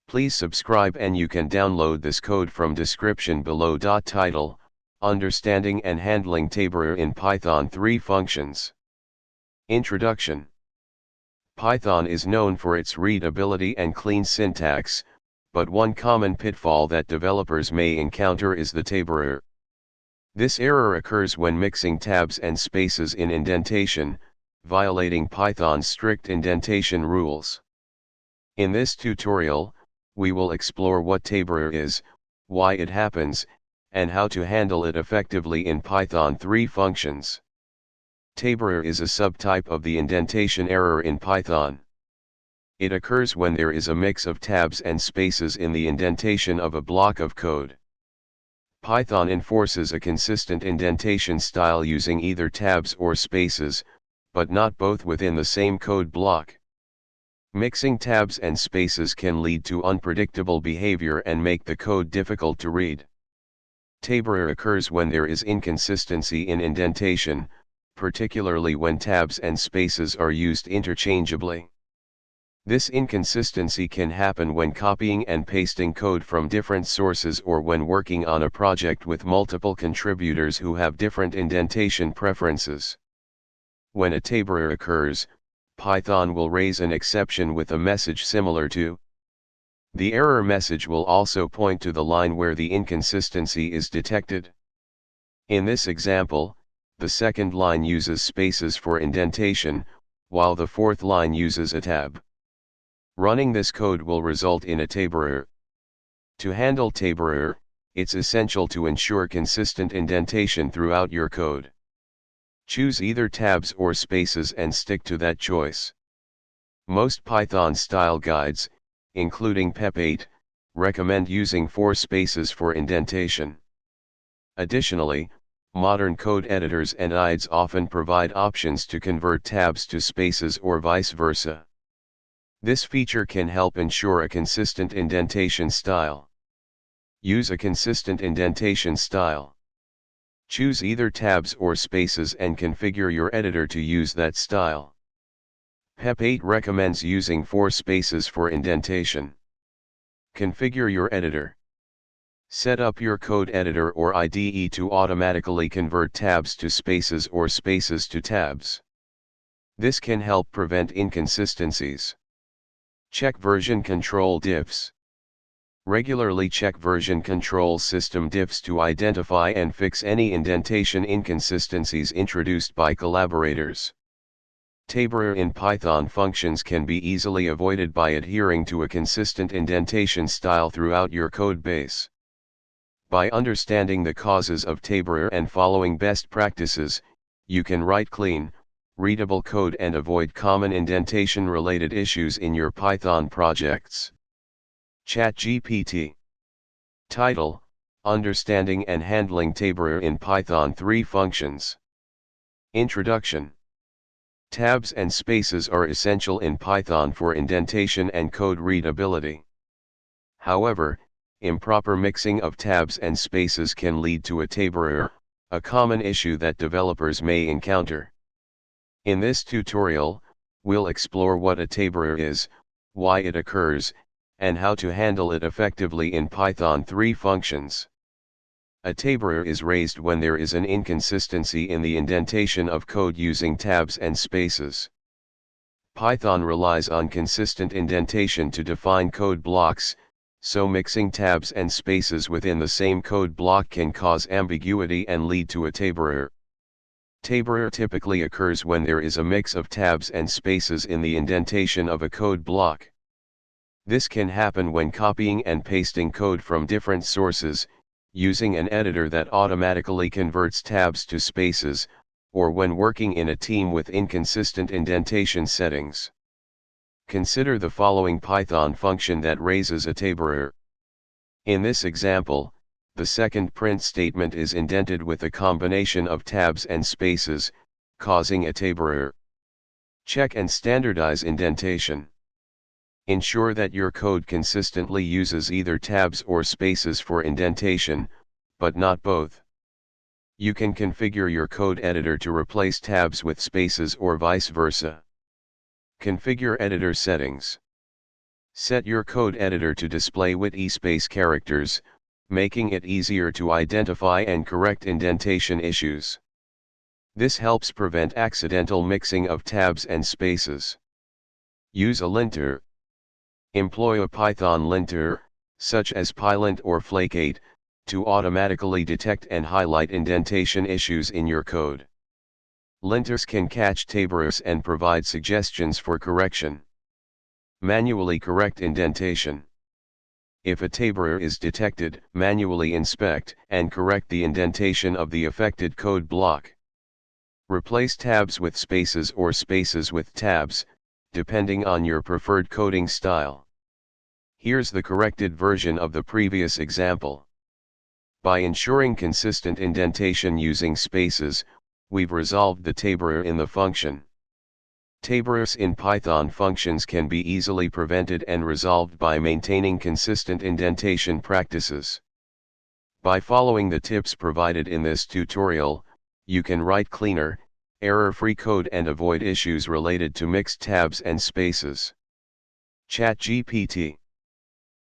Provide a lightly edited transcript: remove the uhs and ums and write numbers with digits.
Please subscribe and you can download this code from description below. Title: Understanding and Handling TabError in Python 3 Functions. Introduction. Python is known for its readability and clean syntax, but one common pitfall that developers may encounter is the TabError. This error occurs when mixing tabs and spaces in indentation, violating Python's strict indentation rules. In this tutorial, we will explore what TabError is, why it happens, and how to handle it effectively in Python 3 functions. TabError is a subtype of the indentation error in Python. It occurs when there is a mix of tabs and spaces in the indentation of a block of code. Python enforces a consistent indentation style using either tabs or spaces, but not both within the same code block. Mixing tabs and spaces can lead to unpredictable behavior and make the code difficult to read. TabError occurs when there is inconsistency in indentation, particularly when tabs and spaces are used interchangeably. This inconsistency can happen when copying and pasting code from different sources or when working on a project with multiple contributors who have different indentation preferences. When a TabError occurs, Python will raise an exception with a message similar to. The error message will also point to the line where the inconsistency is detected. In this example, the second line uses spaces for indentation, while the fourth line uses a tab. Running this code will result in a TabError. To handle TabError, it's essential to ensure consistent indentation throughout your code. Choose either tabs or spaces and stick to that choice. Most Python style guides, including PEP8, recommend using 4 spaces for indentation. Additionally, modern code editors and IDEs often provide options to convert tabs to spaces or vice versa. This feature can help ensure a consistent indentation style. Use a consistent indentation style. Choose either tabs or spaces and configure your editor to use that style. PEP8 recommends using 4 spaces for indentation. Configure your editor. Set up your code editor or IDE to automatically convert tabs to spaces or spaces to tabs. This can help prevent inconsistencies. Check version control diffs. Regularly check version control system diffs to identify and fix any indentation inconsistencies introduced by collaborators. TabError in Python functions can be easily avoided by adhering to a consistent indentation style throughout your code base. By understanding the causes of TabError and following best practices, you can write clean, readable code and avoid common indentation-related issues in your Python projects. ChatGPT. Title: Understanding and Handling TabError in Python 3 Functions. Introduction. Tabs and spaces are essential in Python for indentation and code readability. However, improper mixing of tabs and spaces can lead to a TabError, a common issue that developers may encounter. In this tutorial, we'll explore what a TabError is, why it occurs, and how to handle it effectively in Python 3 functions. A TabError is raised when there is an inconsistency in the indentation of code using tabs and spaces. Python relies on consistent indentation to define code blocks, so mixing tabs and spaces within the same code block can cause ambiguity and lead to a TabError. TabError typically occurs when there is a mix of tabs and spaces in the indentation of a code block. This can happen when copying and pasting code from different sources, using an editor that automatically converts tabs to spaces, or when working in a team with inconsistent indentation settings. Consider the following Python function that raises a TabError. In this example, the second print statement is indented with a combination of tabs and spaces, causing a TabError. Check and standardize indentation. Ensure that your code consistently uses either tabs or spaces for indentation, but not both. You can configure your code editor to replace tabs with spaces or vice versa. Configure editor settings. Set your code editor to display with e-space characters, making it easier to identify and correct indentation issues. This helps prevent accidental mixing of tabs and spaces. Use a linter. Employ a Python linter, such as pylint or flake8, to automatically detect and highlight indentation issues in your code. Linters can catch TabErrors and provide suggestions for correction. Manually correct indentation. If a TabError is detected, manually inspect and correct the indentation of the affected code block. Replace tabs with spaces or spaces with tabs, depending on your preferred coding style. Here's the corrected version of the previous example. By ensuring consistent indentation using spaces, we've resolved the TabError in the function. TabErrors in Python functions can be easily prevented and resolved by maintaining consistent indentation practices. By following the tips provided in this tutorial, you can write cleaner, error-free code and avoid issues related to mixed tabs and spaces. ChatGPT